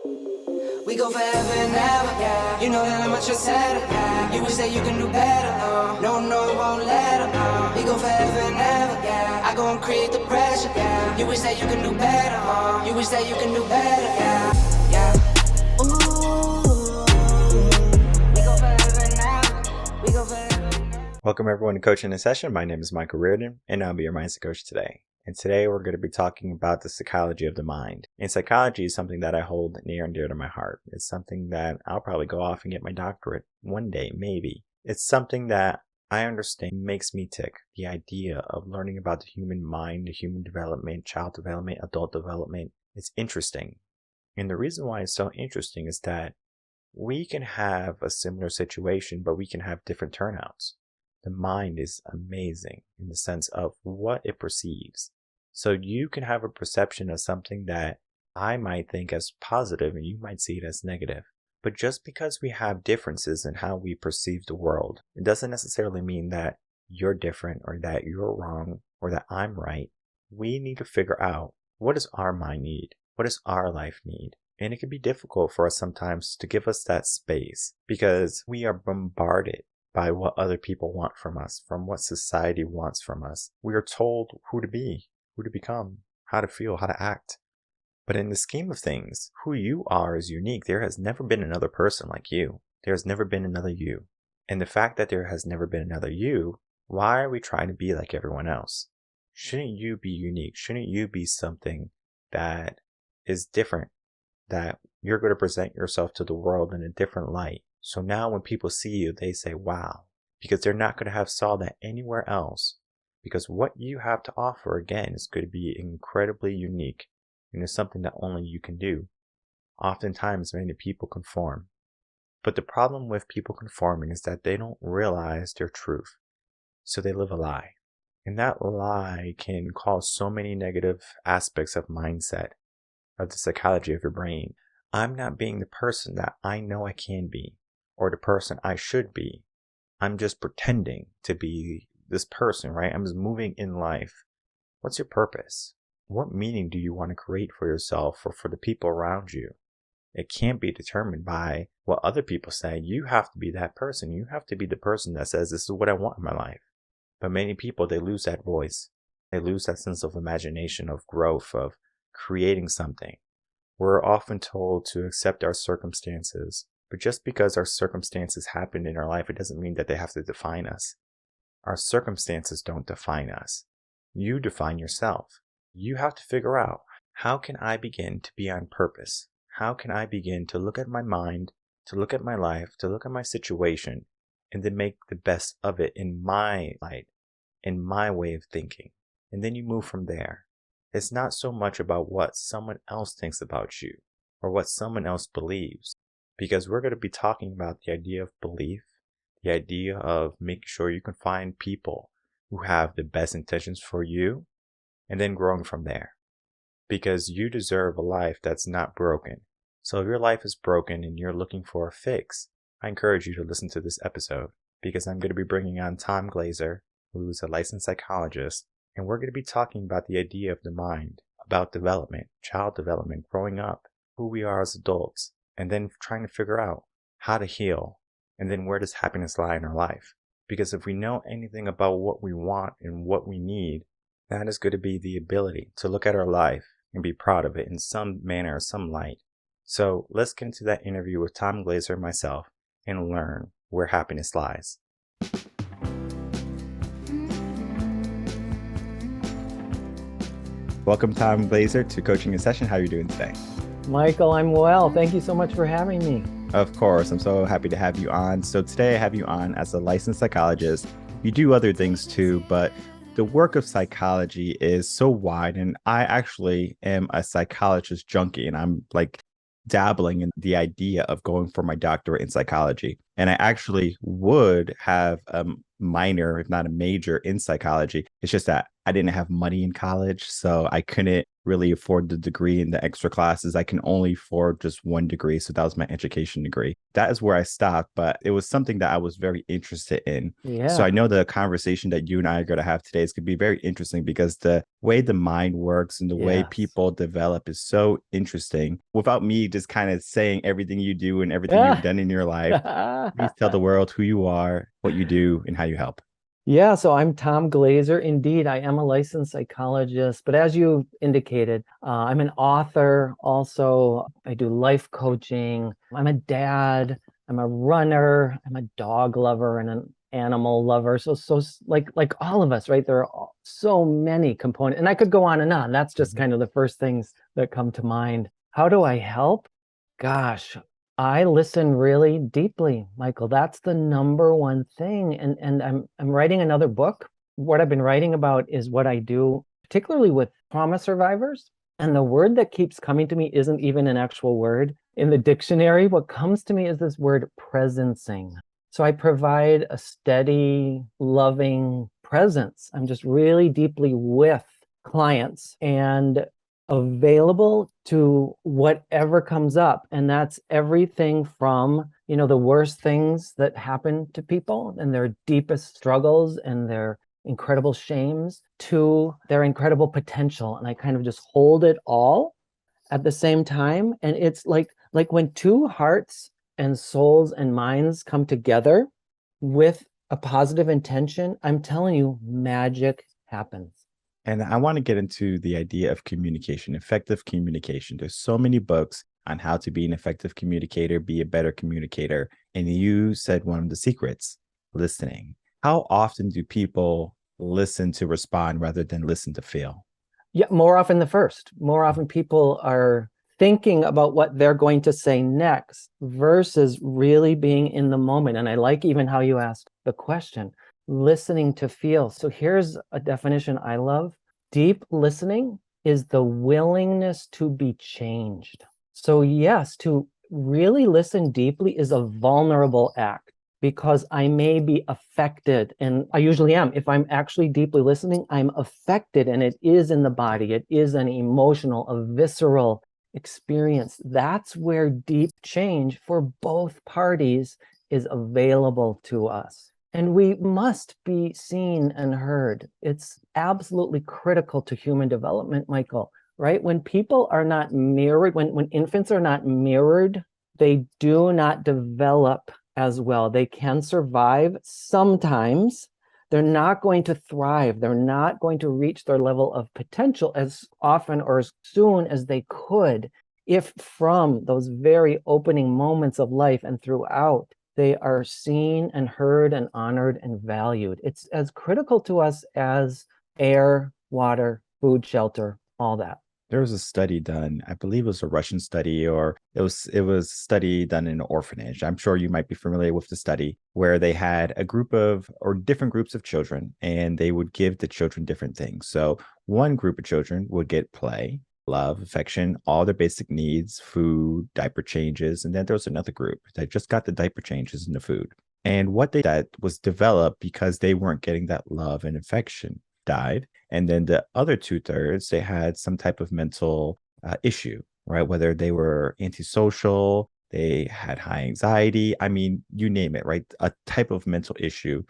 We go forever and ever, yeah. You know that I'm much better, yeah. You wish that you can do better, no, no, won't let them, We go forever and ever, yeah. I go and create the pressure, yeah. You wish that you can do better, You wish that you can do better, yeah, yeah. Ooh. We go forever and ever. We go forever and ever. Welcome everyone to Coaching in Session. My name is Michael Rearden, and I'll be your mindset coach today. And today we're going to be talking about the psychology of the mind. And psychology is something that I hold near and dear to my heart. It's something that I'll probably go off and get my doctorate one day, maybe. It's something that I understand makes me tick. The idea of learning about the human mind, the human development, child development, adult development, it's interesting. And the reason why it's so interesting is that we can have a similar situation, but we can have different turnouts. The mind is amazing in the sense of what it perceives. So you can have a perception of something that I might think as positive and you might see it as negative. But just because we have differences in how we perceive the world, it doesn't necessarily mean that you're different or that you're wrong or that I'm right. We need to figure out, what does our mind need? What does our life need? And it can be difficult for us sometimes to give us that space because we are bombarded by what other people want from us, from what society wants from us. We are told who to be, who to become, how to feel, how to act. But in the scheme of things, who you are is unique. There has never been another person like you. There has never been another you. And the fact that there has never been another you, why are we trying to be like everyone else? Shouldn't you be unique? Shouldn't you be something that is different? That you're going to present yourself to the world in a different light. So now when people see you, they say, wow, because they're not going to have saw that anywhere else. Because what you have to offer, again, is going to be incredibly unique. And it's something that only you can do. Oftentimes, many people conform. But the problem with people conforming is that they don't realize their truth. So they live a lie. And that lie can cause so many negative aspects of mindset, of the psychology of your brain. I'm not being the person that I know I can be, or the person I should be. I'm just pretending to be this person, right? I'm just moving in life. What's your purpose? What meaning do you want to create for yourself or for the people around you? It can't be determined by what other people say. You have to be that person. You have to be the person that says, this is what I want in my life. But many people, they lose that voice. They lose that sense of imagination, of growth, of creating something. We're often told to accept our circumstances, but just because our circumstances happen in our life, it doesn't mean that they have to define us. Our circumstances don't define us. You define yourself. You have to figure out, how can I begin to be on purpose? How can I begin to look at my mind, to look at my life, to look at my situation, and then make the best of it in my light, in my way of thinking? And then you move from there. It's not so much about what someone else thinks about you or what someone else believes, because we're going to be talking about the idea of belief, the idea of making sure you can find people who have the best intentions for you, and then growing from there, because you deserve a life that's not broken. So if your life is broken and you're looking for a fix, I encourage you to listen to this episode, because I'm going to be bringing on Tom Glaser, who's a licensed psychologist. And we're going to be talking about the idea of the mind, about development, child development, growing up, who we are as adults, and then trying to figure out how to heal, and then where does happiness lie in our life. Because if we know anything about what we want and what we need, that is going to be the ability to look at our life and be proud of it in some manner or some light. So let's get into that interview with Tom Glaser and myself and learn where happiness lies. Welcome, Tom Glaser, to Coaching in Session. How are you doing today? Michael, I'm well. Thank you so much for having me. Of course. I'm so happy to have you on. So today I have you on as a licensed psychologist. You do other things too, but the work of psychology is so wide. And I actually am a psychologist junkie, and I'm like dabbling in the idea of going for my doctorate in psychology. And I actually would have a minor, if not a major, in psychology. It's just that I didn't have money in college, so I couldn't really afford the degree and the extra classes. I can only afford just one degree. So that was my education degree. That is where I stopped, but it was something that I was very interested in. So I Yeah. know the conversation that you and I are going to have today is going to be very interesting because the way the mind works and the way Yes. people develop is so interesting. Without me just kind of saying everything you do and everything you've Yeah. done in your life, please tell the world who you are, what you do, and how you help. Yeah, so I'm Tom Glaser. Indeed, I am a licensed psychologist, but as you indicated, I'm an author. Also, I do life coaching. I'm a dad. I'm a runner. I'm a dog lover and an animal lover. So like all of us, right? There are so many components, and I could go on and on. That's just kind of the first things that come to mind. How do I help? Gosh, I listen really deeply, Michael. That's the number one thing. And I'm writing another book. What I've been writing about is what I do, particularly with trauma survivors. And the word that keeps coming to me isn't even an actual word in the dictionary. What comes to me is this word presencing. So I provide a steady, loving presence. I'm just really deeply with clients and available to whatever comes up. And that's everything from, the worst things that happen to people and their deepest struggles and their incredible shames to their incredible potential. And I kind of just hold it all at the same time. And it's like when two hearts and souls and minds come together with a positive intention, I'm telling you, magic happens. And I want to get into the idea of communication, effective communication. There's so many books on how to be an effective communicator, be a better communicator. And you said one of the secrets, listening. How often do people listen to respond rather than listen to feel? Yeah, more often the first. More often people are thinking about what they're going to say next versus really being in the moment. And I like even how you asked the question, listening to feel. So here's a definition I love. Deep listening is the willingness to be changed. So yes, to really listen deeply is a vulnerable act because I may be affected, and I usually am. If I'm actually deeply listening, I'm affected, and it is in the body. It is an emotional, a visceral experience. That's where deep change for both parties is available to us. And we must be seen and heard. It's absolutely critical to human development, Michael, right? When people are not mirrored, when infants are not mirrored, they do not develop as well. They can survive sometimes. They're not going to thrive. They're not going to reach their level of potential as often or as soon as they could if from those very opening moments of life and throughout, they are seen and heard and honored and valued. It's as critical to us as air, water, food, shelter, all that. There was a study done, I believe it was a Russian study, or it was a study done in an orphanage. I'm sure you might be familiar with the study where they had a group of or different groups of children and they would give the children different things. So one group of children would get play, love, affection, all their basic needs, food, diaper changes, and then there was another group that just got the diaper changes and the food. And what they that was developed because they weren't getting that love and affection died. And then the other 2/3, they had some type of mental issue, right? Whether they were antisocial, they had high anxiety. I mean, you name it, right? A type of mental issue.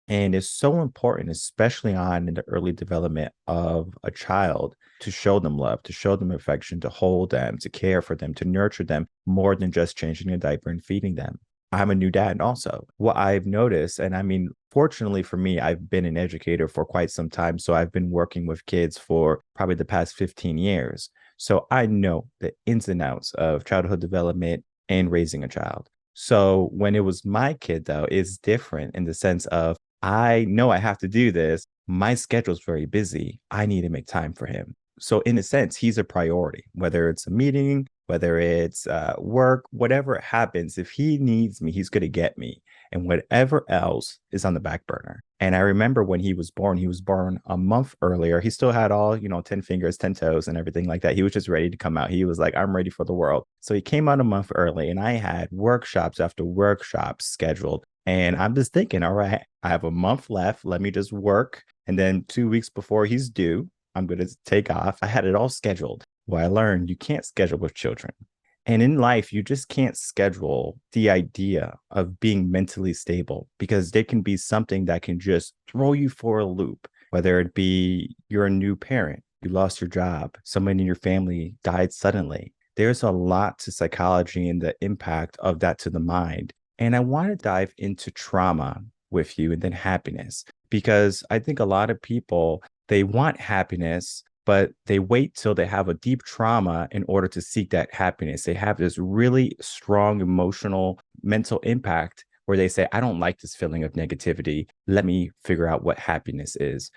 And it's so important, especially on in the early development of a child, to show them love, to show them affection, to hold them, to care for them, to nurture them more than just changing a diaper and feeding them. I'm a new dad also. What I've noticed, and I mean, fortunately for me, I've been an educator for quite some time. So I've been working with kids for probably the past 15 years. So I know the ins and outs of childhood development and raising a child. So when it was my kid, though, it's different in the sense of I know I have to do this. My schedule's very busy. I need to make time for him. So in a sense, he's a priority, whether it's a meeting, whether it's work, whatever it happens. If he needs me, he's going to get me. And whatever else is on the back burner. And I remember when he was born a month earlier. He still had all, 10 fingers, 10 toes and everything like that. He was just ready to come out. He was like, I'm ready for the world. So he came out a month early and I had workshops after workshops scheduled. And I'm just thinking, all right, I have a month left. Let me just work. And then 2 weeks before he's due, I'm going to take off. I had it all scheduled. Well, I learned you can't schedule with children. And in life, you just can't schedule the idea of being mentally stable because there can be something that can just throw you for a loop, whether it be you're a new parent, you lost your job, someone in your family died suddenly. There's a lot to psychology and the impact of that to the mind. And I want to dive into trauma with you and then happiness, because I think a lot of people, they want happiness, but they wait till they have a deep trauma in order to seek that happiness. They have this really strong emotional, mental impact where they say, I don't like this feeling of negativity. Let me figure out what happiness is.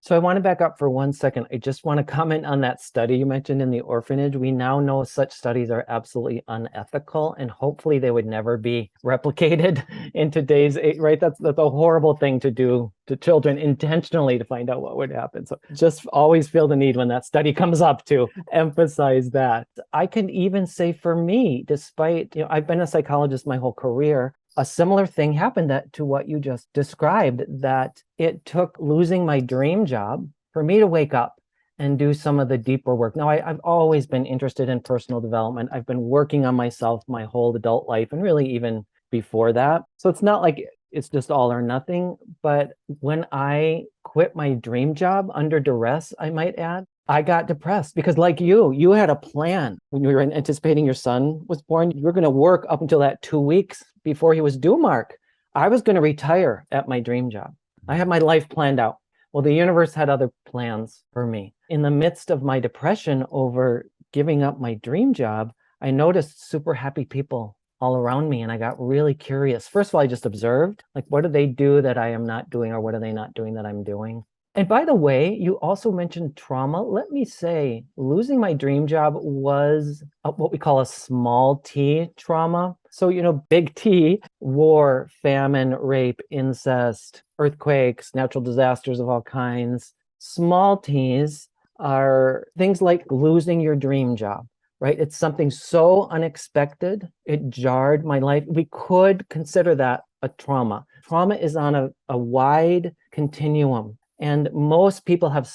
So I want to back up for 1 second. I just want to comment on that study you mentioned in the orphanage. We now know such studies are absolutely unethical, and hopefully they would never be replicated in today's age, right? That's a horrible thing to do to children intentionally to find out what would happen. So just always feel the need when that study comes up to emphasize that. I can even say for me, despite, I've been a psychologist my whole career, a similar thing happened to what you just described, that it took losing my dream job for me to wake up and do some of the deeper work. Now, I've always been interested in personal development. I've been working on myself my whole adult life and really even before that. So it's not like it's just all or nothing. But when I quit my dream job under duress, I might add, I got depressed because, like you had a plan when you were anticipating your son was born. You were going to work up until that 2 weeks before he was due, Mark. I was going to retire at my dream job. I had my life planned out. Well, the universe had other plans for me. In the midst of my depression over giving up my dream job, I noticed super happy people all around me. And I got really curious. First of all, I just observed, like, what do they do that I am not doing? Or what are they not doing that I'm doing? And by the way, you also mentioned trauma. Let me say, losing my dream job was what we call a small t trauma. So, big T, war, famine, rape, incest, earthquakes, natural disasters of all kinds. Small t's are things like losing your dream job, right? It's something so unexpected. It jarred my life. We could consider that a trauma. Trauma is on a wide continuum. And most people have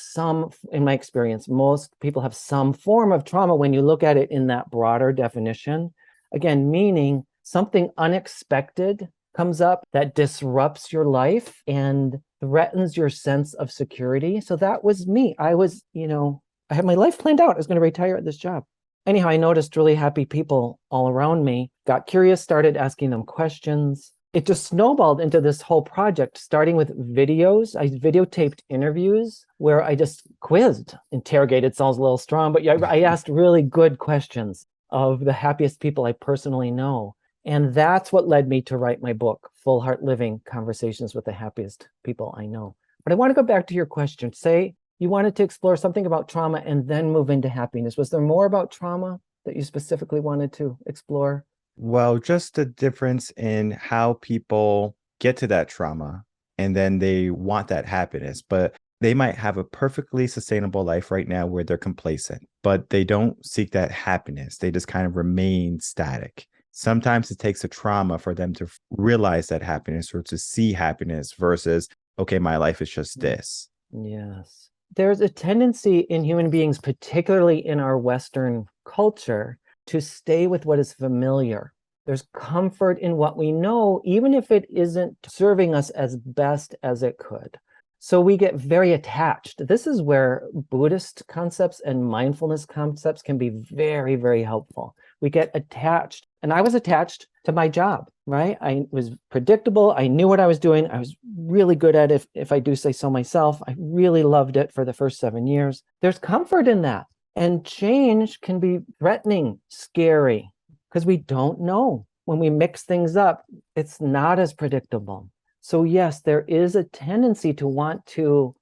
in my experience, most people have some form of trauma when you look at it in that broader definition. Again, meaning something unexpected comes up that disrupts your life and threatens your sense of security. So that was me. I was, I had my life planned out. I was going to retire at this job. Anyhow, I noticed really happy people all around me, got curious, started asking them questions. It just snowballed into this whole project, starting with videos. I videotaped interviews where I just quizzed, interrogated sounds a little strong, but I asked really good questions of the happiest people I personally know. And that's what led me to write my book, Full Heart Living: Conversations with the Happiest People I Know. But I want to go back to your question. Say you wanted to explore something about trauma and then move into happiness. Was there more about trauma that you specifically wanted to explore? Well, just the difference in how people get to that trauma and then they want that happiness, but they might have a perfectly sustainable life right now where they're complacent, but they don't seek that happiness. They just kind of remain static. Sometimes it takes a trauma for them to realize that happiness or to see happiness versus, okay, my life is just this. Yes. There's a tendency in human beings, particularly in our Western culture, to stay with what is familiar. There's comfort in what we know, even if it isn't serving us as best as it could. So we get very attached. This is where Buddhist concepts and mindfulness concepts can be very, very helpful. We get attached. And I was attached to my job, right? I was predictable. I knew what I was doing. I was really good at it, if I do say so myself. I really loved it for the first 7 years. There's comfort in that. And change can be threatening, scary, because we don't know. When we mix things up, it's not as predictable. So yes, there is a tendency to want to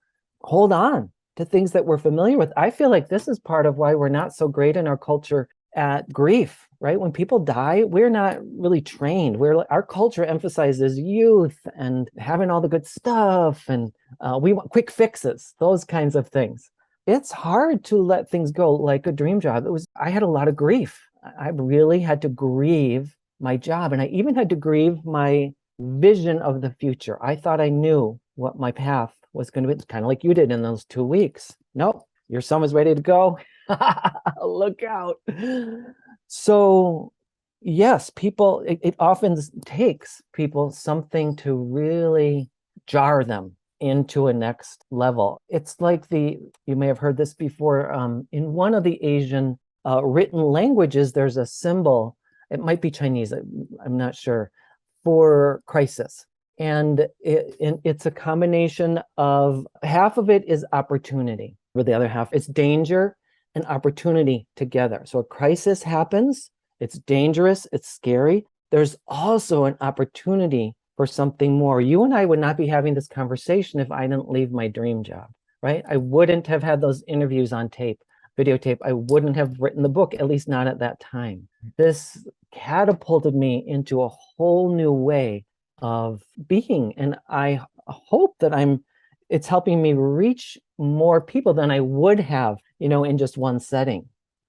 hold on to things that we're familiar with. I feel like this is part of why we're not so great in our culture at grief, right? When people die, we're not really trained. Our culture emphasizes youth and having all the good stuff, and we want quick fixes, those kinds of things. It's hard to let things go like a dream job. I had a lot of grief. I really had to grieve my job. And I even had to grieve my vision of the future. I thought I knew what my path was going to be. It's kind of like you did in those 2 weeks. Nope, your son was ready to go. Look out. So, yes, people, it often takes people something to really jar them into a next level. It's like you may have heard this before, in one of the Asian written languages, there's a symbol, it might be Chinese, I'm not sure, for crisis. And it's a combination of half of it is opportunity, or the other half is danger and opportunity together. So a crisis happens, it's dangerous, it's scary. There's also an opportunity for something more. You and I would not be having this conversation if I didn't leave my dream job, right? I wouldn't have had those interviews on tape, videotape. I wouldn't have written the book, at least not at that time. This catapulted me into a whole new way of being. And I hope that it's helping me reach more people than I would have, in just one setting.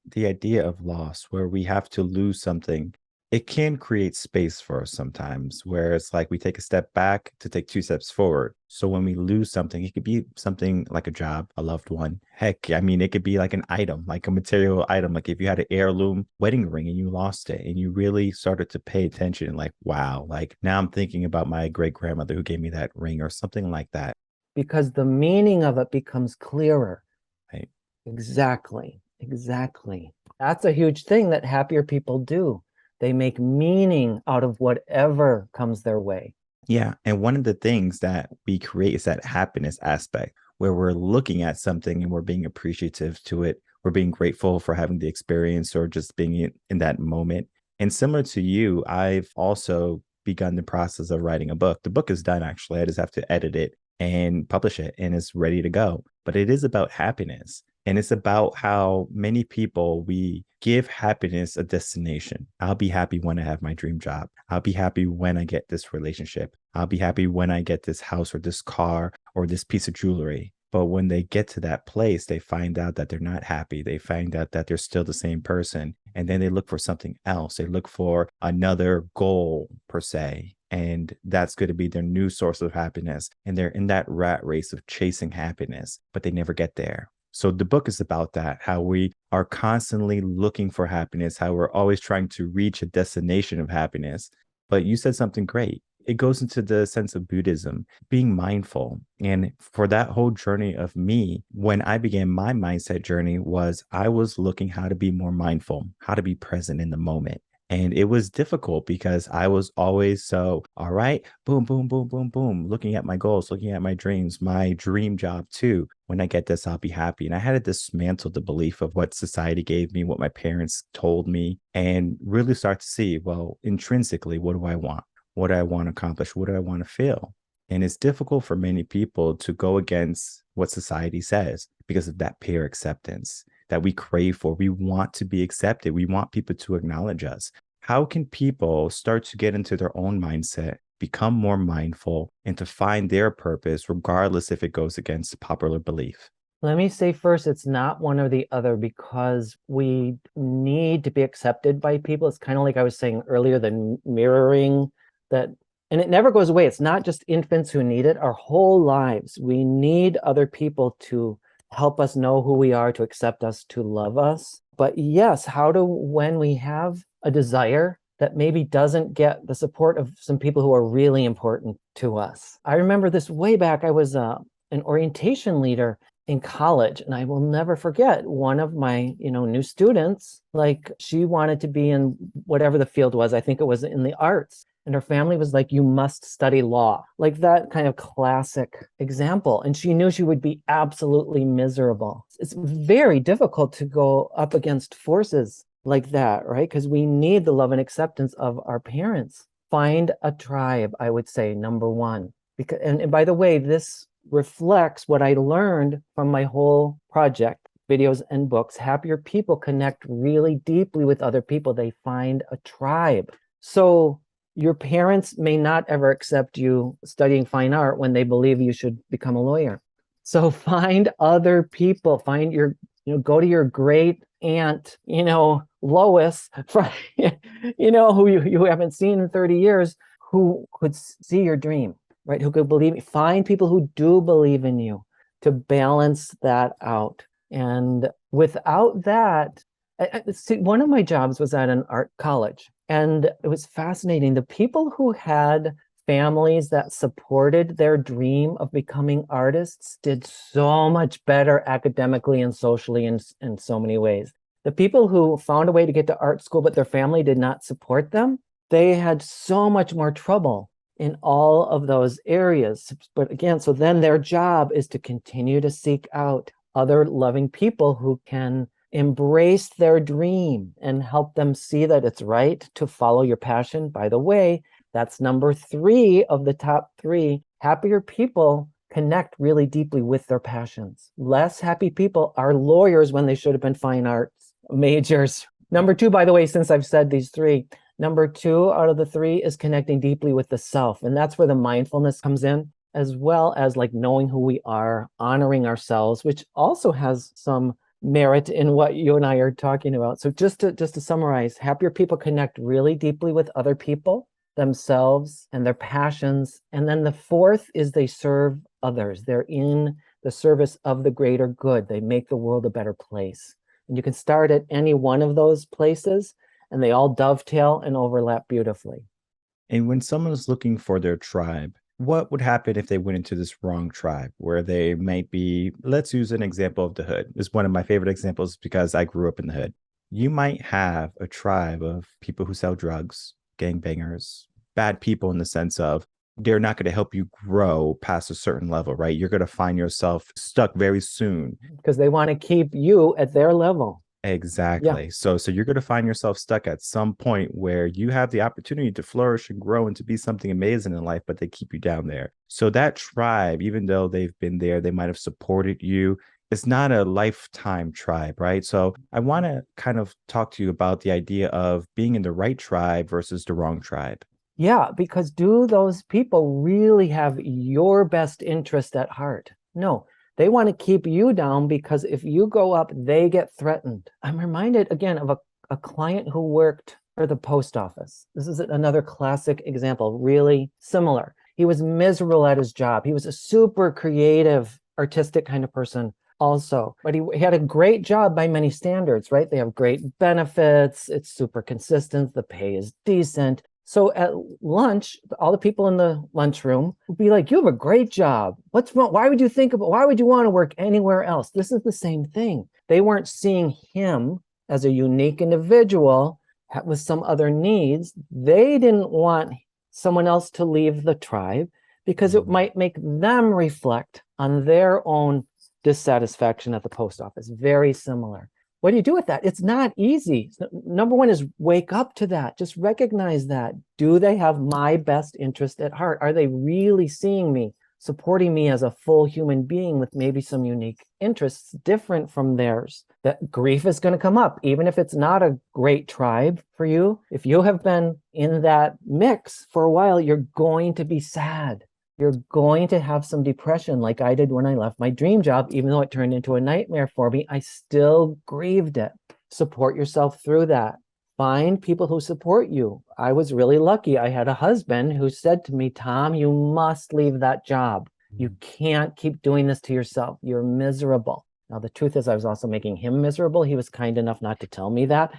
The idea of loss, where we have to lose something, it can create space for us sometimes, where it's like we take a step back to take 2 steps forward. So when we lose something, it could be something like a job, a loved one. Heck, I mean, it could be like an item, like a material item. Like if you had an heirloom wedding ring and you lost it and you really started to pay attention, like, wow, like now I'm thinking about my great grandmother who gave me that ring or something like that. Because the meaning of it becomes clearer. Right. Exactly. That's a huge thing that happier people do. They make meaning out of whatever comes their way. Yeah. And one of the things that we create is that happiness aspect where we're looking at something and we're being appreciative to it. We're being grateful for having the experience or just being in that moment. And similar to you, I've also begun the process of writing a book. The book is done, actually. I just have to edit it and publish it, and it's ready to go. But it is about happiness. And it's about how many people we give happiness a destination. I'll be happy when I have my dream job. I'll be happy when I get this relationship. I'll be happy when I get this house or this car or this piece of jewelry. But when they get to that place, they find out that they're not happy. They find out that they're still the same person. And then they look for something else. They look for another goal, per se. And that's going to be their new source of happiness. And they're in that rat race of chasing happiness, but they never get there. So the book is about that, how we are constantly looking for happiness, how we're always trying to reach a destination of happiness. But you said something great. It goes into the sense of Buddhism, being mindful. And for that whole journey of me, when I began my mindset journey was I was looking how to be more mindful, how to be present in the moment. And it was difficult because I was always so, all right, boom, boom, boom, boom, boom, looking at my goals, looking at my dreams, my dream job too. When I get this, I'll be happy. And I had to dismantle the belief of what society gave me, what my parents told me, and really start to see, well, intrinsically, what do I want? What do I want to accomplish? What do I want to feel? And it's difficult for many people to go against what society says because of that peer acceptance that we crave for. We want to be accepted. We want people to acknowledge us. How can people start to get into their own mindset, become more mindful, and to find their purpose, regardless if it goes against popular belief? Let me say first, it's not one or the other because we need to be accepted by people. It's kind of like I was saying earlier, the mirroring that, and it never goes away. It's not just infants who need it. Our whole lives, we need other people to help us know who we are, to accept us, to love us. But yes, when we have a desire that maybe doesn't get the support of some people who are really important to us. I remember this way back. I was an orientation leader in college, and I will never forget one of my, new students, like she wanted to be in whatever the field was. I think it was in the arts. And her family was like, you must study law, like that kind of classic example. And she knew she would be absolutely miserable. It's very difficult to go up against forces like that, right? Because we need the love and acceptance of our parents. Find a tribe, I would say, number one. And by the way, this reflects what I learned from my whole project, videos and books. Happier people connect really deeply with other people. They find a tribe. So your parents may not ever accept you studying fine art when they believe you should become a lawyer. So find other people, go to your great aunt, Lois, who you haven't seen in 30 years, who could see your dream, right? Who could believe, find people who do believe in you to balance that out. And without that, see, one of my jobs was at an art college, and it was fascinating. The people who had families that supported their dream of becoming artists did so much better academically and socially in so many ways. The people who found a way to get to art school, but their family did not support them, they had so much more trouble in all of those areas. But again, so then their job is to continue to seek out other loving people who can embrace their dream and help them see that it's right to follow your passion. By the way, that's number 3 of the top 3. Happier people connect really deeply with their passions. Less happy people are lawyers when they should have been fine arts majors. Number 2, by the way, since I've said these 3, number 2 out of the 3 is connecting deeply with the self. And that's where the mindfulness comes in, as well as like knowing who we are, honoring ourselves, which also has some merit in what you and I are talking about. So just to summarize, happier people connect really deeply with other people, themselves, and their passions. And then the 4th is they serve others. They're in the service of the greater good. They make the world a better place. And you can start at any one of those places, and they all dovetail and overlap beautifully. And when someone is looking for their tribe, what would happen if they went into this wrong tribe where they might be, let's use an example of the hood. It's one of my favorite examples because I grew up in the hood. You might have a tribe of people who sell drugs, gangbangers, bad people in the sense of they're not going to help you grow past a certain level, right? You're going to find yourself stuck very soon. Because they want to keep you at their level. Exactly. Yeah. So you're going to find yourself stuck at some point where you have the opportunity to flourish and grow and to be something amazing in life, but they keep you down there. So that tribe, even though they've been there, they might have supported you. It's not a lifetime tribe, right? So I want to kind of talk to you about the idea of being in the right tribe versus the wrong tribe. Yeah, because do those people really have your best interest at heart? No. They want to keep you down because if you go up, they get threatened. I'm reminded again of a client who worked for the post office. This is another classic example, really similar. He was miserable at his job. He was a super creative, artistic kind of person also, but he had a great job by many standards, right? They have great benefits. It's super consistent. The pay is decent. So at lunch, all the people in the lunchroom would be like, you have a great job. What's wrong? Why would you want to work anywhere else? This is the same thing. They weren't seeing him as a unique individual with some other needs. They didn't want someone else to leave the tribe because it might make them reflect on their own dissatisfaction at the post office. Very similar. What do you do with that? It's not easy. Number 1 is wake up to that. Just recognize that. Do they have my best interest at heart? Are they really seeing me, supporting me as a full human being with maybe some unique interests different from theirs? That grief is going to come up, even if it's not a great tribe for you. If you have been in that mix for a while, you're going to be sad. You're going to have some depression like I did when I left my dream job. Even though it turned into a nightmare for me, I still grieved it. Support yourself through that. Find people who support you. I was really lucky. I had a husband who said to me, Tom, you must leave that job. You can't keep doing this to yourself. You're miserable. Now, the truth is I was also making him miserable. He was kind enough not to tell me that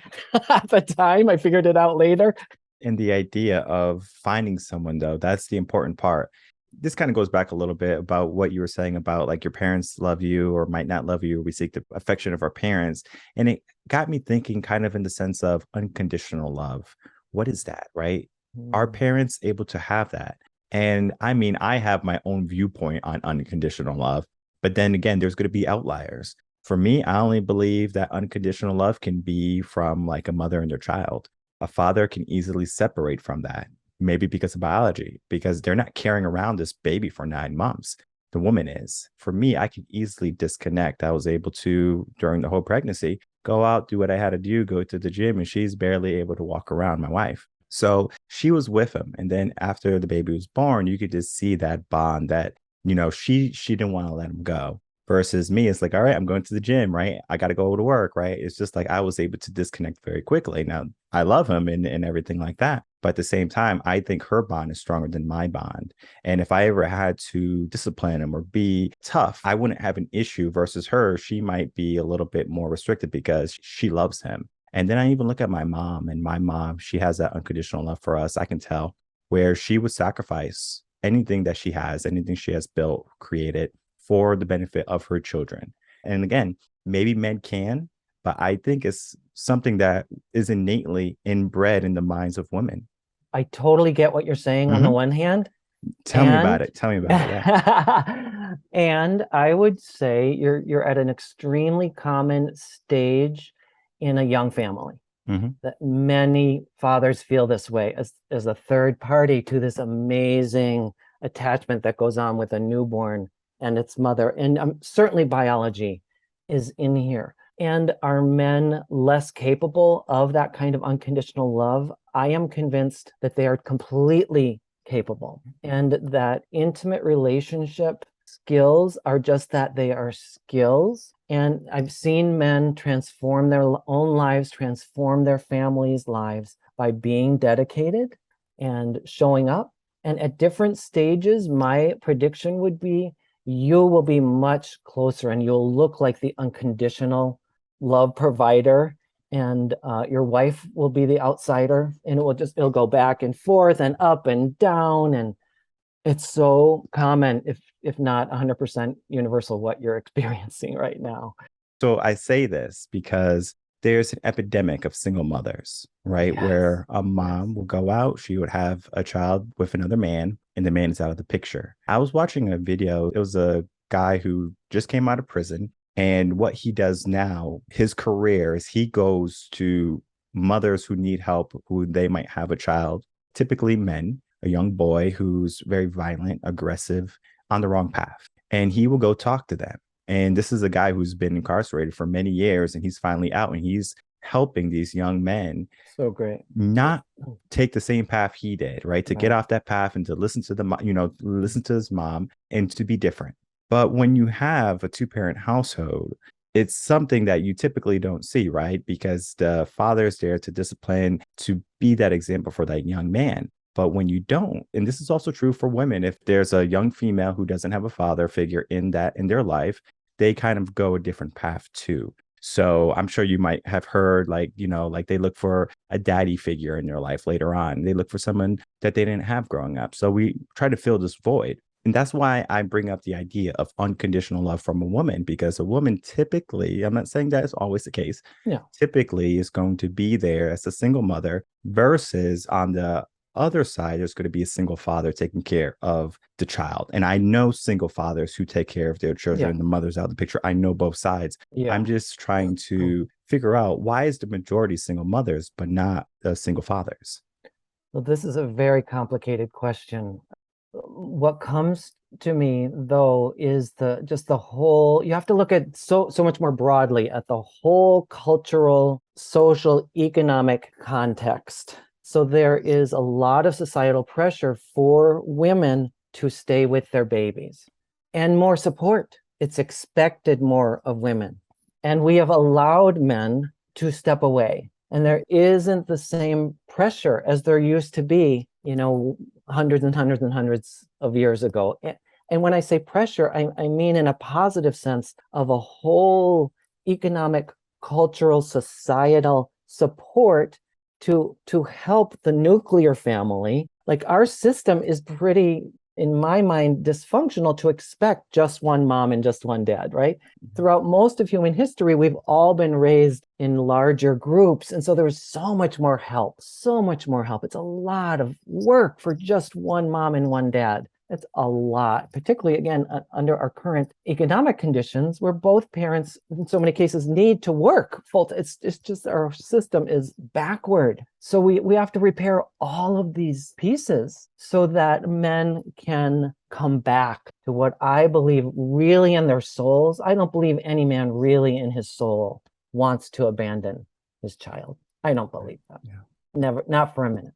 at the time. I figured it out later. And the idea of finding someone, though, that's the important part. This kind of goes back a little bit about what you were saying about like your parents love you or might not love you. We seek the affection of our parents. And it got me thinking kind of in the sense of unconditional love. What is that, right? Are parents able to have that? And I mean, I have my own viewpoint on unconditional love, but then again, there's going to be outliers. For me, I only believe that unconditional love can be from like a mother and their child. A father can easily separate from that. Maybe because of biology, because they're not carrying around this baby for 9 months. The woman is. For me, I could easily disconnect. I was able to, during the whole pregnancy, go out, do what I had to do, go to the gym, and she's barely able to walk around, my wife. So she was with him. And then after the baby was born, you could just see that bond that, you know, she didn't want to let him go. Versus me, it's like, all right, I'm going to the gym, right? I got to go to work, right? It's just like I was able to disconnect very quickly. Now, I love him and everything like that. But at the same time, I think her bond is stronger than my bond. And if I ever had to discipline him or be tough, I wouldn't have an issue versus her. She might be a little bit more restricted because she loves him. And then I even look at my mom, and my mom, she has that unconditional love for us. I can tell where she would sacrifice anything that she has, anything she has built, created for the benefit of her children. And again, maybe men can, but I think it's something that is innately inbred in the minds of women. I totally get what you're saying on the one hand. Tell me about it. Tell me about it. Yeah. And I would say you're at an extremely common stage in a young family. That many fathers feel this way as a third party to this amazing attachment that goes on with a newborn and its mother. And certainly biology is in here. And are men less capable of that kind of unconditional love? I am convinced that they are completely capable, and that intimate relationship skills are just that, they are skills. And I've seen men transform their own lives, transform their families' lives by being dedicated and showing up. And at different stages, my prediction would be you will be much closer and you'll look like the unconditional love provider, and your wife will be the outsider, and it'll go back and forth and up and down. And it's so common, if not 100% universal, what you're experiencing right now. So I say this because there's an epidemic of single mothers, right? Yes. Where a mom will go out, she would have a child with another man, and the man is out of the picture. I was watching a video. It was a guy who just came out of prison. And what he does now, his career is he goes to mothers who need help, who they might have a child, typically men, a young boy who's very violent, aggressive, on the wrong path. And he will go talk to them. And this is a guy who's been incarcerated for many years, and he's finally out, and he's helping these young men so great not take the same path he did, right? To get off that path and to listen to listen to his mom and to be different. But when you have a two-parent household, it's something that you typically don't see, right? Because the father is there to discipline, to be that example for that young man. But when you don't, and this is also true for women, if there's a young female who doesn't have a father figure in their life, they kind of go a different path too. So I'm sure you might have heard, like they look for a daddy figure in their life later on. They look for someone that they didn't have growing up. So we try to fill this void. And that's why I bring up the idea of unconditional love from a woman, because a woman typically, I'm not saying that is always the case, typically is going to be there as a single mother, versus on the other side, there's going to be a single father taking care of the child. And I know single fathers who take care of their children and the mother's out of the picture. I know both sides. I'm just trying to figure out, why is the majority single mothers, but not single fathers? Well, this is a very complicated question. What comes to me, though, is the whole, you have to look at so much more broadly at the whole cultural, social, economic context. So there is a lot of societal pressure for women to stay with their babies and more support. It's expected more of women. And we have allowed men to step away. And there isn't the same pressure as there used to be, hundreds and hundreds and hundreds of years ago. And when I say pressure, I mean in a positive sense of a whole economic, cultural, societal support to help the nuclear family. Like, our system is pretty, in my mind, dysfunctional to expect just one mom and just one dad, right? Throughout most of human history, we've all been raised in larger groups. And so there was so much more help, so much more help. It's a lot of work for just one mom and one dad. It's a lot, particularly, again, under our current economic conditions, where both parents, in so many cases, need to work full. It's just, our system is backward. So we have to repair all of these pieces so that men can come back to what I believe really in their souls. I don't believe any man really in his soul wants to abandon his child. I don't believe that. Never, not for a minute.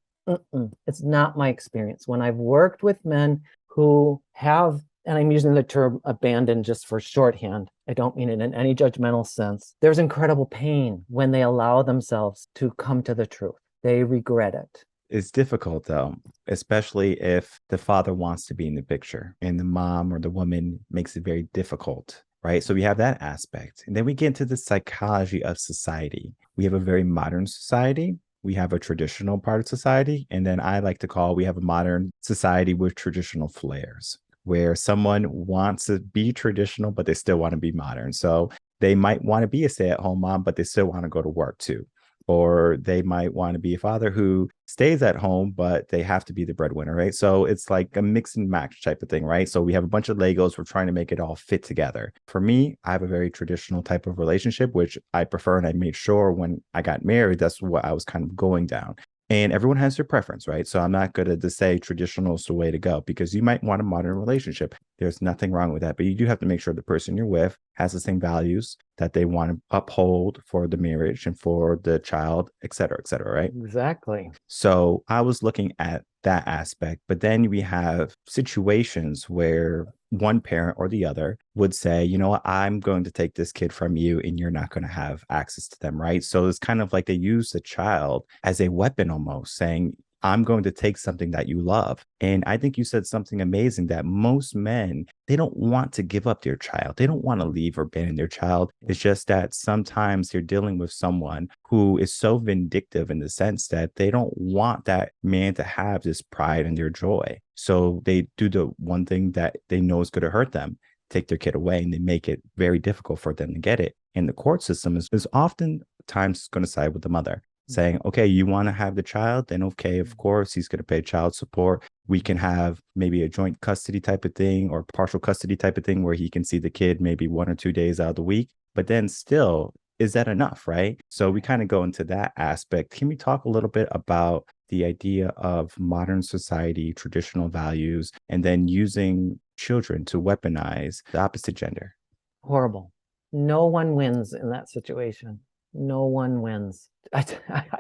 It's not my experience. When I've worked with men who have, and I'm using the term abandon just for shorthand, I don't mean it in any judgmental sense, there's incredible pain when they allow themselves to come to the truth. They regret it. It's difficult though, especially if the father wants to be in the picture and the mom or the woman makes it very difficult, right? So we have that aspect. And then we get into the psychology of society. We have a very modern society. We have a traditional part of society. And then I like to call we have a modern society with traditional flares, where someone wants to be traditional, but they still want to be modern. So they might want to be a stay-at-home mom, but they still want to go to work too. Or they might want to be a father who stays at home, but they have to be the breadwinner, right? So it's like a mix and match type of thing, right? So we have a bunch of Legos. We're trying to make it all fit together. For me, I have a very traditional type of relationship, which I prefer. And I made sure when I got married, that's what I was kind of going down. And everyone has their preference, right? So I'm not going to just say traditional is the way to go, because you might want a modern relationship. There's nothing wrong with that. But you do have to make sure the person you're with has the same values that they want to uphold for the marriage and for the child, et cetera, right? Exactly. So I was looking at that aspect. But then we have situations where one parent or the other would say, you know what, I'm going to take this kid from you and you're not going to have access to them, right? So it's kind of like they use the child as a weapon almost, saying, I'm going to take something that you love. And I think you said something amazing, that most men, they don't want to give up their child. They don't want to leave or abandon their child. It's just that sometimes they're dealing with someone who is so vindictive in the sense that they don't want that man to have this pride and their joy. So they do the one thing that they know is going to hurt them, take their kid away, and they make it very difficult for them to get it. And the court system is oftentimes going to side with the mother, saying, okay, you want to have the child? Then okay, of course, he's going to pay child support. We can have maybe a joint custody type of thing or partial custody type of thing where he can see the kid maybe 1 or 2 days out of the week. But then still, is that enough, right? So we kind of go into that aspect. Can we talk a little bit about the idea of modern society, traditional values, and then using children to weaponize the opposite gender? Horrible. No one wins in that situation. No one wins. I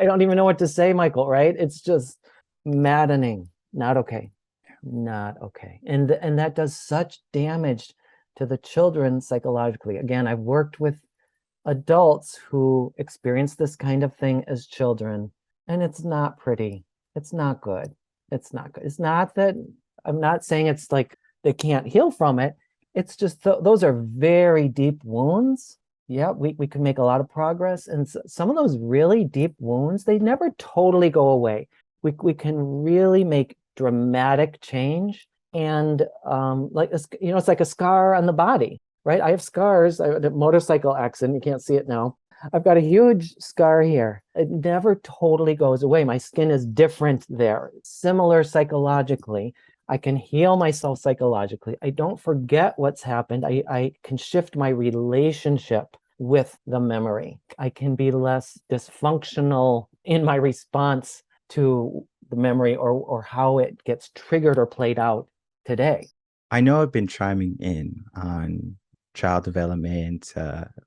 don't even know what to say, Michael, right? It's just maddening. Not okay. Not okay. And that does such damage to the children psychologically. Again, I've worked with adults who experience this kind of thing as children, and it's not pretty. It's not good. It's not good. It's not that I'm not saying it's like they can't heal from it. It's just those are very deep wounds. Yeah, we can make a lot of progress. And some of those really deep wounds, they never totally go away. We can really make dramatic change. And like, you know, it's like a scar on the body, right? I have scars. I had a motorcycle accident. You can't see it now. I've got a huge scar here. It never totally goes away. My skin is different there. Similar psychologically. I can heal myself psychologically. I don't forget what's happened. I can shift my relationship with the memory. I can be less dysfunctional in my response to the memory or how it gets triggered or played out today. I know I've been chiming in on child development,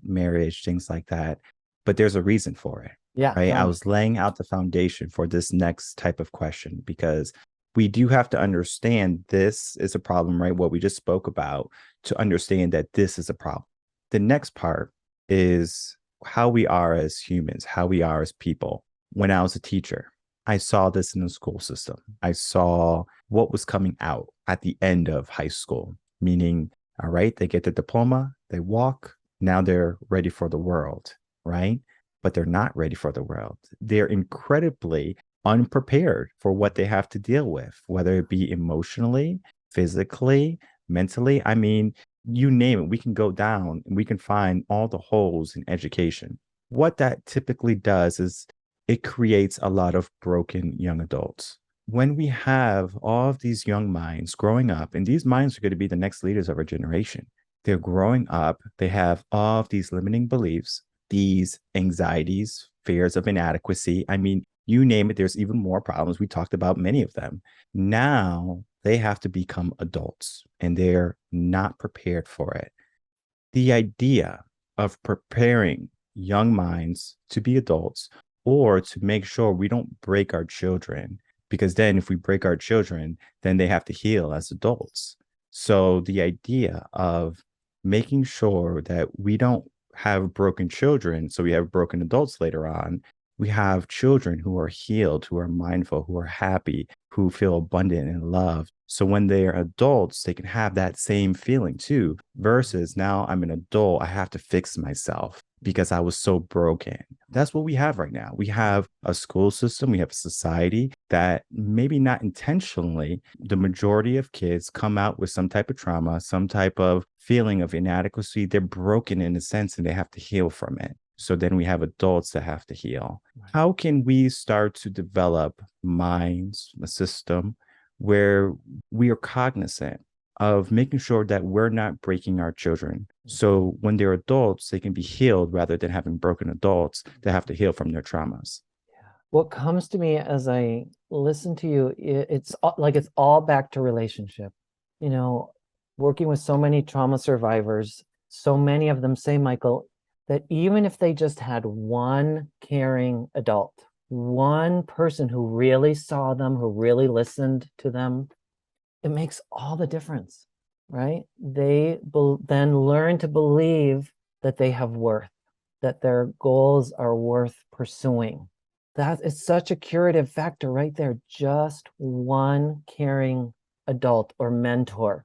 marriage, things like that, but there's a reason for it. Yeah. Right. I was laying out the foundation for this next type of question, because we do have to understand this is a problem, right? What we just spoke about, to understand that this is a problem. The next part is how we are as humans, how we are as people. When I was a teacher, I saw this in the school system. I saw what was coming out at the end of high school, meaning, all right, they get the diploma, they walk, now they're ready for the world, right? But they're not ready for the world. They're incredibly unprepared for what they have to deal with, whether it be emotionally, physically, mentally. I mean, you name it, we can go down and we can find all the holes in education. What that typically does is it creates a lot of broken young adults. When we have all of these young minds growing up, and these minds are going to be the next leaders of our generation, they're growing up, they have all of these limiting beliefs, these anxieties, fears of inadequacy. I mean, you name it, there's even more problems. We talked about many of them. Now they have to become adults and they're not prepared for it. The idea of preparing young minds to be adults, or to make sure we don't break our children, because then if we break our children, then they have to heal as adults. So the idea of making sure that we don't have broken children, so we have broken adults later on, We have children who are healed, who are mindful, who are happy, who feel abundant and loved. So when they're adults, they can have that same feeling too, versus now I'm an adult, I have to fix myself because I was so broken. That's what we have right now. We have a school system, we have a society that maybe not intentionally, the majority of kids come out with some type of trauma, some type of feeling of inadequacy. They're broken in a sense and they have to heal from it. So then we have adults that have to heal. How can we start to develop minds, a system where we are cognizant of making sure that we're not breaking our children? So when they're adults, they can be healed rather than having broken adults that have to heal from their traumas. What comes to me as I listen to you, it's like it's all back to relationship. You know, working with so many trauma survivors, so many of them say, Michael, that even if they just had one caring adult, one person who really saw them, who really listened to them, it makes all the difference, right? They then learn to believe that they have worth, that their goals are worth pursuing. That is such a curative factor right there. Just one caring adult or mentor.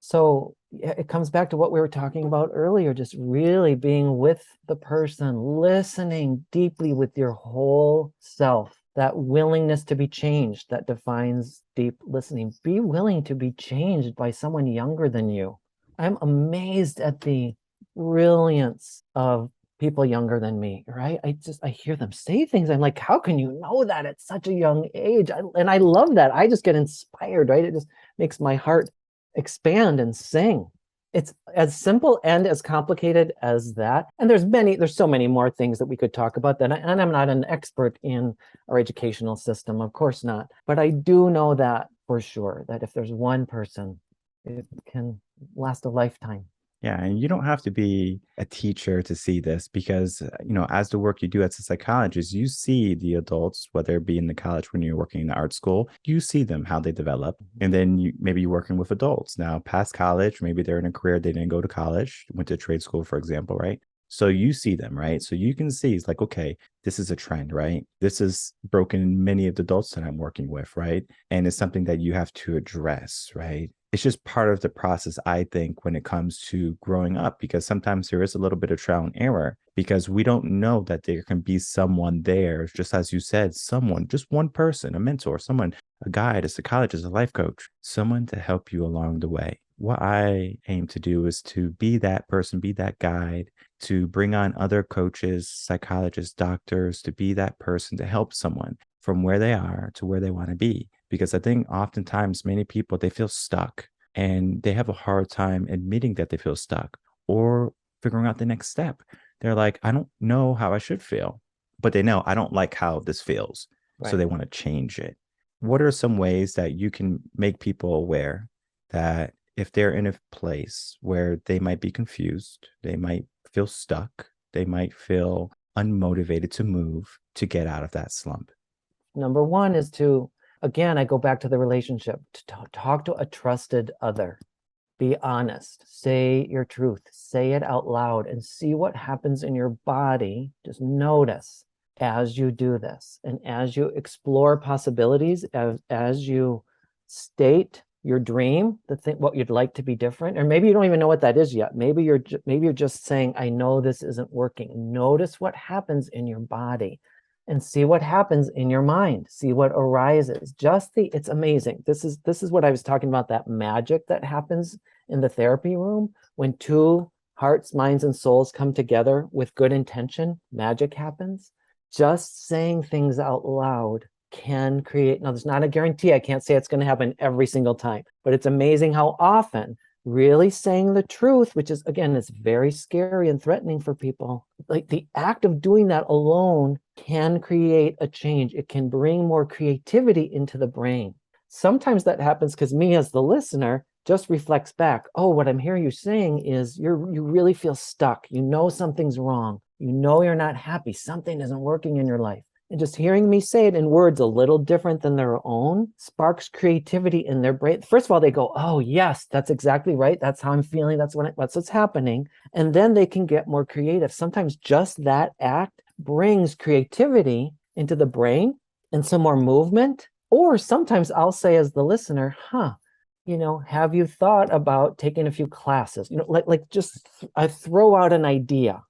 So it comes back to what we were talking about earlier, just really being with the person, listening deeply with your whole self, that willingness to be changed that defines deep listening. Be willing to be changed by someone younger than you. I'm amazed at the brilliance of people younger than me, right? I hear them say things. I'm like, how can you know that at such a young age? And I love that. I just get inspired, right? It just makes my heart expand and sing. It's as simple and as complicated as that. And there's so many more things that we could talk about that. And I'm not an expert in our educational system, of course not. But I do know that for sure, that if there's one person, it can last a lifetime. Yeah, and you don't have to be a teacher to see this because, as the work you do as a psychologist, you see the adults, whether it be in the college when you're working in the art school, you see them, how they develop. And then maybe you're working with adults now past college, maybe they're in a career, they didn't go to college, went to trade school, for example, right? So you see them, right? So you can see it's like, okay, this is a trend, right? This is broken in many of the adults that I'm working with, right? And it's something that you have to address, right? It's just part of the process, I think, when it comes to growing up, because sometimes there is a little bit of trial and error because we don't know that there can be someone there, just as you said, someone, just one person, a mentor, someone, a guide, a psychologist, a life coach, someone to help you along the way. What I aim to do is to be that person, be that guide, to bring on other coaches, psychologists, doctors, to be that person to help someone from where they are to where they want to be. Because I think oftentimes many people, they feel stuck and they have a hard time admitting that they feel stuck or figuring out the next step. They're like, I don't know how I should feel, but they know I don't like how this feels. Right. So they want to change it. What are some ways that you can make people aware that if they're in a place where they might be confused, they might feel stuck, they might feel unmotivated to move, to get out of that slump? Number one is to, again, I go back to the relationship, to talk to a trusted other. Be honest, say your truth, say it out loud and see what happens in your body. Just notice as you do this and as you explore possibilities, as you state your dream, what you'd like to be different, or maybe you don't even know what that is yet. Maybe you're just saying, I know this isn't working. Notice what happens in your body and see what happens in your mind. See what arises. It's amazing. This is what I was talking about, that magic that happens in the therapy room when two hearts, minds, and souls come together with good intention. Magic happens. Just saying things out loud can create, now there's not a guarantee. I can't say it's going to happen every single time, but it's amazing how often really saying the truth, which is, again, it's very scary and threatening for people. Like the act of doing that alone can create a change. It can bring more creativity into the brain. Sometimes that happens because me as the listener just reflects back. Oh, what I'm hearing you saying is you really feel stuck. You know something's wrong. You know you're not happy. Something isn't working in your life. And just hearing me say it in words a little different than their own sparks creativity in their brain. First of all, they go, oh, yes, that's exactly right. That's how I'm feeling. That's what's happening. And then they can get more creative. Sometimes just that act brings creativity into the brain and some more movement. Or sometimes I'll say as the listener, have you thought about taking a few classes? I throw out an idea.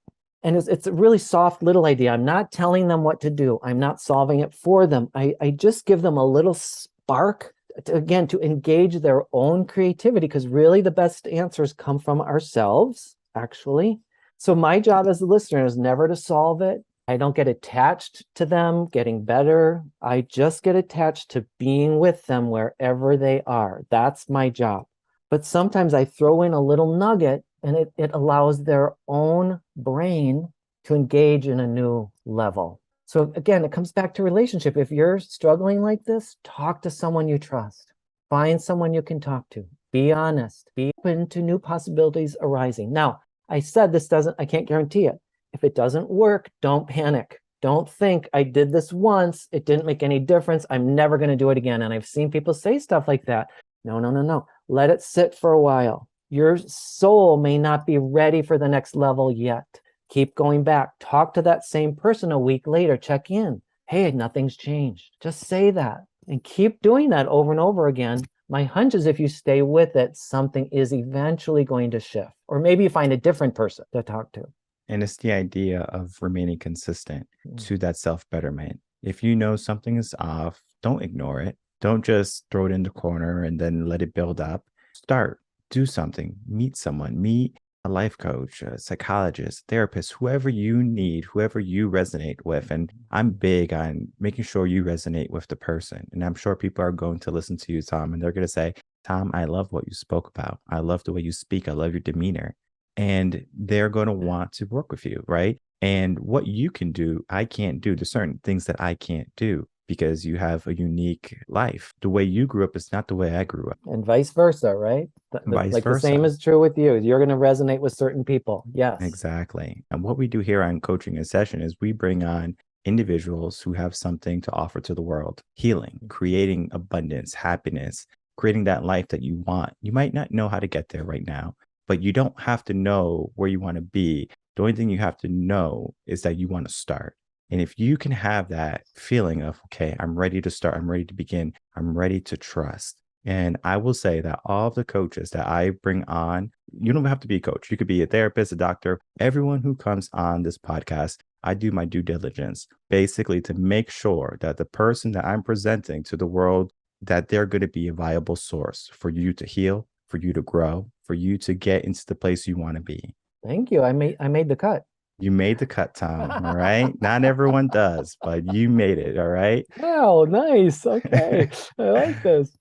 And it's a really soft little idea. I'm not telling them what to do. I'm not solving it for them. I just give them a little spark to engage their own creativity, because really the best answers come from ourselves, actually. So my job as a listener is never to solve it. I don't get attached to them getting better. I just get attached to being with them wherever they are. That's my job. But sometimes I throw in a little nugget, and it allows their own brain to engage in a new level. So again, it comes back to relationship. If you're struggling like this, talk to someone you trust. Find someone you can talk to. Be honest. Be open to new possibilities arising. Now, I said I can't guarantee it. If it doesn't work, don't panic. Don't think, I did this once, it didn't make any difference, I'm never going to do it again. And I've seen people say stuff like that. No. Let it sit for a while. Your soul may not be ready for the next level yet. Keep going back. Talk to that same person a week later. Check in. Hey, nothing's changed. Just say that and keep doing that over and over again. My hunch is if you stay with it, something is eventually going to shift. Or maybe you find a different person to talk to. And it's the idea of remaining consistent to that self-betterment. If you know something is off, don't ignore it. Don't just throw it in the corner and then let it build up. Start, do something, meet someone, meet a life coach, a psychologist, therapist, whoever you need, whoever you resonate with. And I'm big on making sure you resonate with the person. And I'm sure people are going to listen to you, Tom, and they're going to say, Tom, I love what you spoke about. I love the way you speak. I love your demeanor. And they're going to want to work with you, right? And what you can do, I can't do. There's certain things that I can't do because you have a unique life. The way you grew up is not the way I grew up. And vice versa, right? Vice versa. The same is true with you. You're going to resonate with certain people. Yes. Exactly. And what we do here on Coaching in Session is we bring on individuals who have something to offer to the world: healing, creating abundance, happiness, creating that life that you want. You might not know how to get there right now, but you don't have to know where you want to be. The only thing you have to know is that you want to start. And if you can have that feeling of, okay, I'm ready to start, I'm ready to begin, I'm ready to trust. And I will say that all of the coaches that I bring on, you don't have to be a coach. You could be a therapist, a doctor. Everyone who comes on this podcast, I do my due diligence, basically to make sure that the person that I'm presenting to the world, that they're going to be a viable source for you to heal, for you to grow, for you to get into the place you want to be. Thank you. I made the cut. You made the cut, Tom. All right. Not everyone does, but you made it. All right. Oh, nice. Okay. I like this.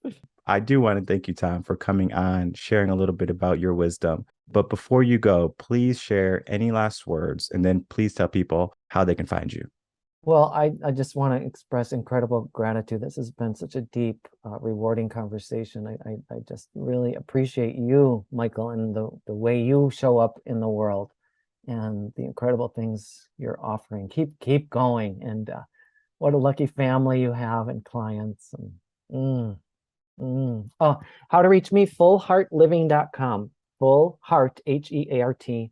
I do want to thank you, Tom, for coming on, sharing a little bit about your wisdom. But before you go, please share any last words, and then please tell people how they can find you. Well, I just want to express incredible gratitude. This has been such a deep, rewarding conversation. I just really appreciate you, Michael, and the way you show up in the world and the incredible things you're offering. Keep going. And what a lucky family you have and clients. And, Oh, how to reach me, fullheartliving.com. Fullheart, HEART,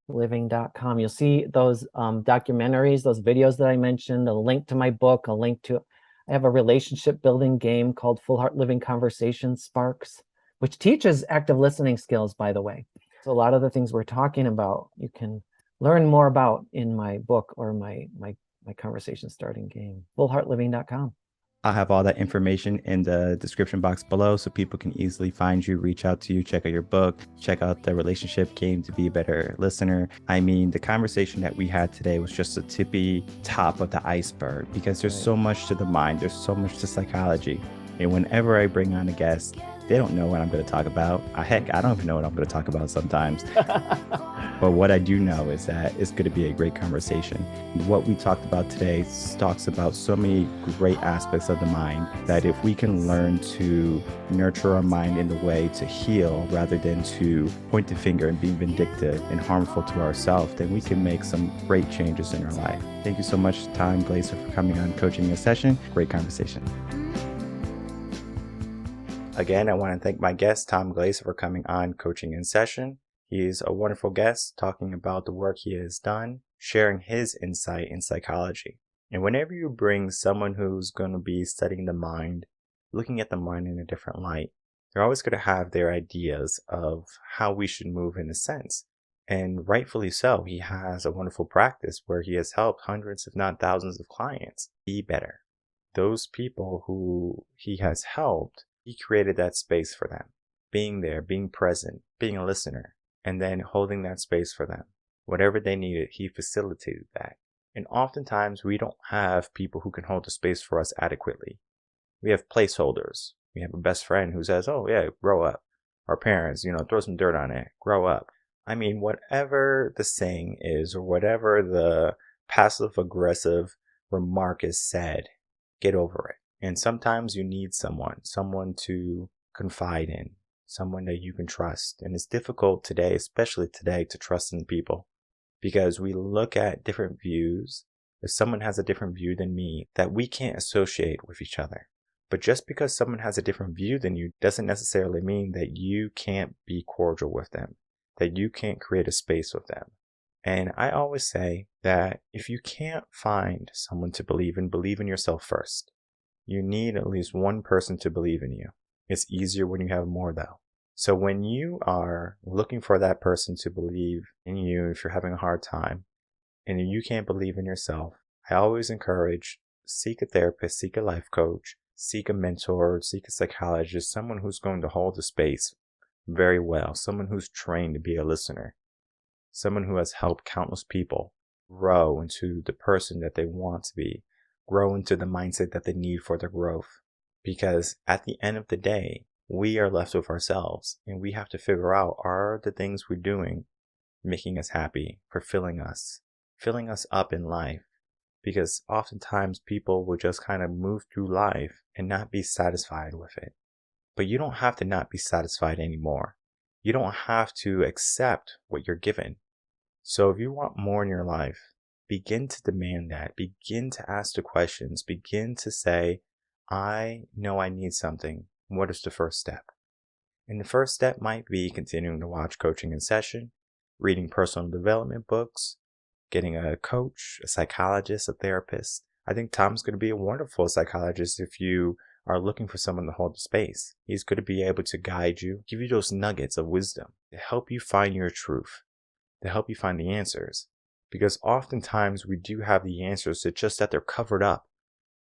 living.com. You'll see those documentaries, those videos that I mentioned, a link to my book, I have a relationship building game called Full Heart Living Conversation Sparks, which teaches active listening skills, by the way. So a lot of the things we're talking about, you can learn more about in my book or my conversation starting game, fullheartliving.com. I'll have all that information in the description box below so people can easily find you, reach out to you, check out your book, check out the relationship game to be a better listener. I mean, the conversation that we had today was just the tippy top of the iceberg because there's so much to the mind. There's so much to psychology. And whenever I bring on a guest, they don't know what I'm going to talk about. Heck, I don't even know what I'm going to talk about sometimes. But what I do know is that it's going to be a great conversation. What we talked about today talks about so many great aspects of the mind that if we can learn to nurture our mind in a way to heal rather than to point the finger and be vindictive and harmful to ourselves, then we can make some great changes in our life. Thank you so much, Tom Glaser, for coming on Coaching in Session. Great conversation. Again, I want to thank my guest, Tom Glaser, for coming on Coaching in Session. He is a wonderful guest talking about the work he has done, sharing his insight in psychology. And whenever you bring someone who's going to be studying the mind, looking at the mind in a different light, they're always going to have their ideas of how we should move in a sense. And rightfully so, he has a wonderful practice where he has helped hundreds, if not thousands, of clients be better. Those people who he has helped, he created that space for them. Being there, being present, being a listener, and then holding that space for them. Whatever they needed, he facilitated that. And oftentimes, we don't have people who can hold the space for us adequately. We have placeholders. We have a best friend who says, oh yeah, grow up. Our parents, throw some dirt on it, grow up. I mean, whatever the saying is, or whatever the passive-aggressive remark is said, get over it. And sometimes you need someone to confide in, someone that you can trust. And it's difficult today, especially today, to trust in people because we look at different views. If someone has a different view than me, that we can't associate with each other. But just because someone has a different view than you doesn't necessarily mean that you can't be cordial with them, that you can't create a space with them. And I always say that if you can't find someone to believe in yourself first. You need at least one person to believe in you. It's easier when you have more though. So when you are looking for that person to believe in you, if you're having a hard time and you can't believe in yourself, I always encourage seek a therapist, seek a life coach, seek a mentor, seek a psychologist, someone who's going to hold the space very well, someone who's trained to be a listener, someone who has helped countless people grow into the person that they want to be, grow into the mindset that they need for their growth. Because at the end of the day, we are left with ourselves and we have to figure out, are the things we're doing making us happy, fulfilling us, filling us up in life? Because oftentimes people will just kind of move through life and not be satisfied with it. But you don't have to not be satisfied anymore. You don't have to accept what you're given. So if you want more in your life, begin to demand that. Begin to ask the questions. Begin to say, I know I need something. What is the first step? And the first step might be continuing to watch Coaching in Session, reading personal development books, getting a coach, a psychologist, a therapist. I think Tom's going to be a wonderful psychologist if you are looking for someone to hold the space. He's going to be able to guide you, give you those nuggets of wisdom to help you find your truth, to help you find the answers. Because oftentimes we do have the answers, it's just that they're covered up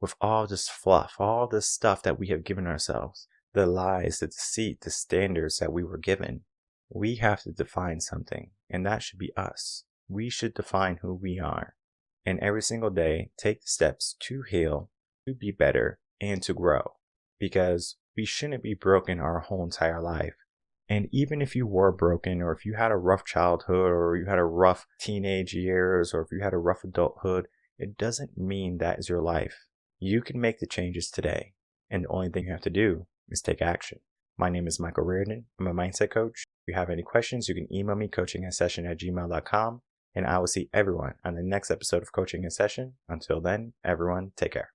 with all this fluff, all this stuff that we have given ourselves, the lies, the deceit, the standards that we were given. We have to define something, and that should be us. We should define who we are. And every single day, take the steps to heal, to be better, and to grow. Because we shouldn't be broken our whole entire life. And even if you were broken, or if you had a rough childhood, or you had a rough teenage years, or if you had a rough adulthood, it doesn't mean that is your life. You can make the changes today. And the only thing you have to do is take action. My name is Michael Rearden. I'm a mindset coach. If you have any questions, you can email me coachinginsession@gmail.com. And I will see everyone on the next episode of Coaching in Session. Until then, everyone, take care.